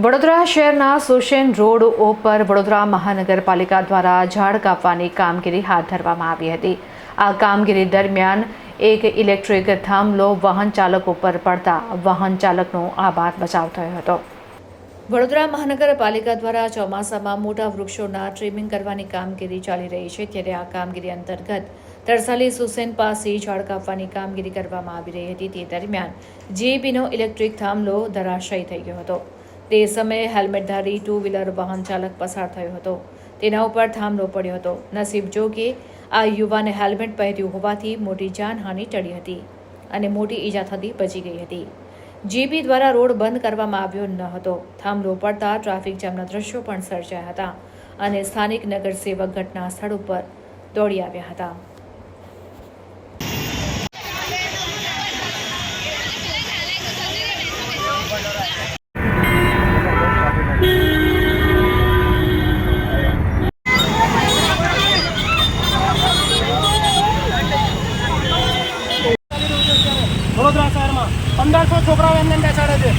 વડોદરા શહેરના સુશેન રોડ ઉપર વડોદરા મહાનગરપાલિકા દ્વારા ઝાડ કાપવાની કામગીરી હાથ ધરવામાં આવી હતી। આ કામગીરી દરમિયાન એક ઇલેક્ટ્રિક થાંભલો વાહન ચાલક ઉપર પડતા વાહન ચાલકનો આબાદ બચાવ થયો હતો। વડોદરા મહાનગરપાલિકા દ્વારા ચોમાસામાં મોટા વૃક્ષોના ટ્રીમિંગ કરવાની કામગીરી ચાલી રહી છે, ત્યારે આ કામગીરી અંતર્ગત તરસાલી સુસેન પાસે ઝાડ કાપવાની કામગીરી કરવામાં આવી રહી હતી। તે દરમિયાન જેબીનો ઇલેક્ટ્રિક થાંભલો ધરાશાયી થઈ ગયો હતો। તે સમયે હેલ્મેટધારી ટુ વ્હીલર વાહન ચાલક પસાર થયો હતો, તેના ઉપર થાંભલો પડ્યો હતો। નસીબ જો કે આ યુવાને હેલ્મેટ પહેર્યું હોવાથી મોટી જાનહાનિ ટળી હતી અને મોટી ઈજા થતી બચી ગઈ હતી। જીબી દ્વારા રોડ બંધ કરવામાં આવ્યો ન હતો। થાંભલો પડતા ટ્રાફિક જામના દ્રશ્યો પણ સર્જાયા હતા અને સ્થાનિક નગરસેવક ઘટના સ્થળ ઉપર દોડી આવ્યા હતા। વડોદરા શહેરમાં 1500 છોકરાઓ એમને બેસાડે છે।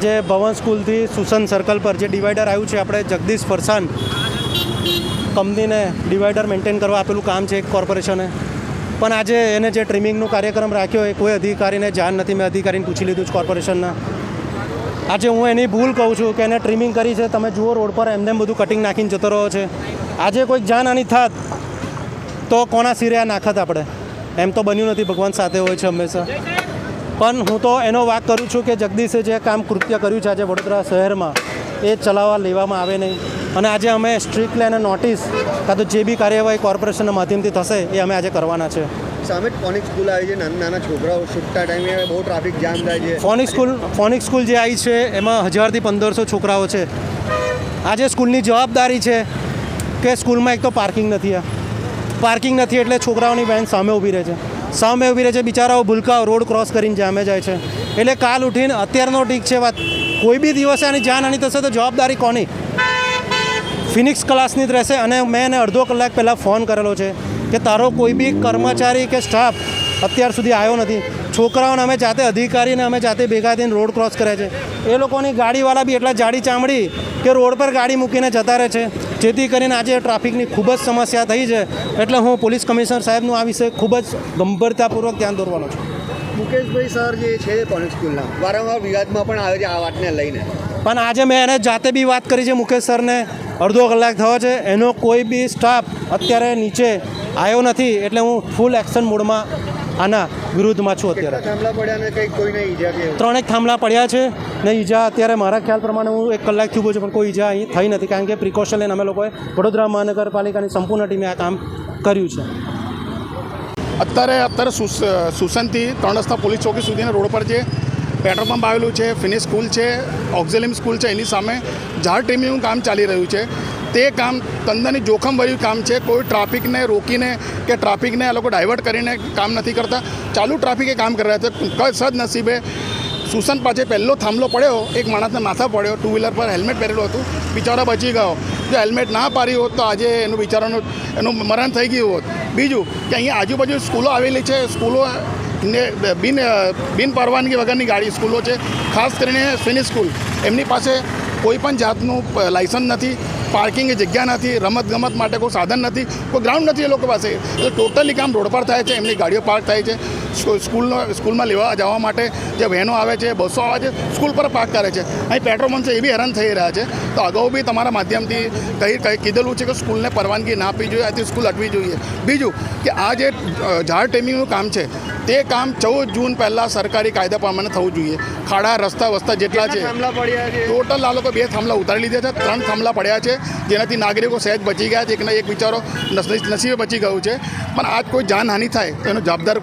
જે ભવન સ્કૂલથી સુસન સર્કલ પર જે ડિવાઈડર આવ્યું છે, આપણે જગદીશ ફરસાન કંપનીને ડિવાઈડર મેન્ટેન કરવા આપેલું કામ છે એક કોર્પોરેશને, પણ આજે એને જે ટ્રીમિંગનો કાર્યક્રમ રાખ્યો એ કોઈ અધિકારીને જાણ નથી। મેં અધિકારીને પૂછી લીધું છે કોર્પોરેશનના। આજે હું એની ભૂલ કહું છું કે એને ટ્રીમિંગ કરી છે। તમે જુઓ રોડ પર એમને બધું કટિંગ નાખીને જતો રહ્યો છે। આજે કોઈક જાનહાનિ થાત તો કોના સિરે આ નાખત આપણે? એમ તો બન્યું નથી, ભગવાન સાથે હોય છે હંમેશા। પણ હું તો એનો વાક કરું છું કે જગદીશે જે કામ કૃત્ય કર્યું છે આજે વડોદરા શહેરમાં એ ચલાવવા લેવામાં આવે નહીં, અને આજે અમે સ્ટ્રિક્ટલી એને નોટિસ કાં તો જે બી કાર્યવાહી કોર્પોરેશનના માધ્યમથી થશે એ અમે આજે કરવાના છે। સામે ફોનિક સ્કૂલ આવી છે, નાના છોકરાઓ છૂટતા ટાઈમે બહુ ટ્રાફિક જામ થાય છે। ફોનિક સ્કૂલ જે આવી છે એમાં 1000થી 1500 છોકરાઓ છે। આજે સ્કૂલની જવાબદારી છે કે સ્કૂલમાં એક તો પાર્કિંગ નથી એટલે છોકરાઓની વેન સામે ઊભી રહે છે। બિચારાઓ ભૂલકાઓ રોડ ક્રોસ કરીને જામે જાય છે। એટલે કાલ ઉઠીને અત્યારનો ઠીક છે વાત, કોઈ બી દિવસે આની જાનહાનિ થશે તો જવાબદારી કોની? ફિનિક્સ ક્લાસની જ રહેશે। અને મેં એને અડધો કલાક પહેલાં ફોન કરેલો છે કે તારો કોઈ બી કર્મચારી કે સ્ટાફ અત્યાર સુધી આવ્યો નથી। છોકરાઓને અમે જાતે અધિકારીને અમે જાતે ભેગા થઈને રોડ ક્રોસ કરે છે। એ લોકોની ગાડીવાળા બી એટલા જાડી ચામડી કે રોડ પર ગાડી મૂકીને જતા રહે છે, જેથી કરીને આજે ટ્રાફિકની ખૂબ જ સમસ્યા થઈ છે। એટલે હું પોલીસ કમિશનર સાહેબનું આ વિશે ખૂબ જ ગંભીરતાપૂર્વક ધ્યાન દોરવાનો છું। મુકેશભાઈ સર જે છે ફોનિક સ્કૂલના વારંવાર વિવાદમાં પણ આવે છે આ વાતને લઈને, પણ આજે મેં એને જાતે બી વાત કરી છે મુકેશ સરને, અડધો કલાક થયો છે, એનો કોઈ બી સ્ટાફ અત્યારે નીચે આવ્યો નથી। એટલે હું ફૂલ એક્શન મોડમાં આના વિરુદ્ધમાં છું। અત્યારે થાંભલા પડ્યા ને કંઈક કોઈને ઈજા કે 3 થાંભલા પડ્યા છે ને ઈજા અત્યારે મારા ખ્યાલ પ્રમાણે હું 1 કલાકથી ઊભો છું, પણ કોઈ ઈજા અહીં થઈ નથી, કારણ કે પ્રિકોશન લઈને અમે લોકોએ વડોદરા મહાનગરપાલિકાની સંપૂર્ણ ટીમે આ કામ કર્યું છે। અત્યારે સુસનથી 3 રસ્તા પોલીસ ચોકી સુધીના રોડ પર જે પેટ્રોલ પંપ આવેલું છે, ફિનિશ સ્કૂલ છે, ઓક્ઝિલિયમ સ્કૂલ છે, એની સામે ઝાડ ટ્રીમિંગનું કામ ચાલી રહ્યું છે। તે કામ તંદનની જોખમભર્યું કામ છે। કોઈ ટ્રાફિકને રોકીને કે ટ્રાફિકને આ લોકો ડાયવર્ટ કરીને કામ નથી કરતા, ચાલુ ટ્રાફિકે કામ કરી રહ્યા છે। સદનસીબે સુસન પાસે પહેલો થાંભલો પડ્યો, એક માણસને માથા પડ્યો, ટુ વ્હીલર પર હેલ્મેટ પહેરેલું હતું, બિચારો બચી ગયો। જો હેલ્મેટ ના પાડ્યું હોત તો આજે એનું મરણ થઈ ગયું હોત। બીજું કે અહીંયા આજુબાજુ સ્કૂલો આવેલી છે, સ્કૂલો બિન પરવાનગી વગરની ગાડી સ્કૂલો છે, ખાસ કરીને ફિનિશ સ્કૂલ, એમની પાસે કોઈ પણ જાતનું લાયસન્સ નથી, પાર્કિંગની જગ્યા નથી, રમતગમત માટે કોઈ સાધન નથી, કોઈ ગ્રાઉન્ડ નથી એ લોકો પાસે। તો ટોટલી કામ રોડ પર થાય છે, એમની ગાડીઓ પાર્ક થાય છે। સ્કૂલમાં લેવા જવા માટે જે વેનો આવે છે, બસો આવે છે, સ્કૂલ પર પાર્ક કરે છે। અહીં પેટ્રોલ પંપ છે, એ બી હેરાન થઈ રહ્યા છે। તો અગાઉ બી તમારા માધ્યમથી કીધેલું છે કે સ્કૂલને પરવાનગી ના આપવી જોઈએ, આથી સ્કૂલ હટવી જોઈએ। બીજું કે આ જે ઝાડ ટ્રીમિંગનું કામ છે તે કામ 14 જૂન પહેલાં સરકારી કાયદા પ્રમાણે થવું જોઈએ। ખાડા રસ્તા જેટલા છે ટોટલ આ લોકો 2 થાંભલા ઉતારી લીધા છે, 3 થાંભલા પડ્યા છે, જેનાથી નાગરિકો સહેજ બચી ગયા છે। એક બિચારો નસીબે બચી ગયું છે, પણ આજ કોઈ જાનહાનિ થાય એનો જવાબદાર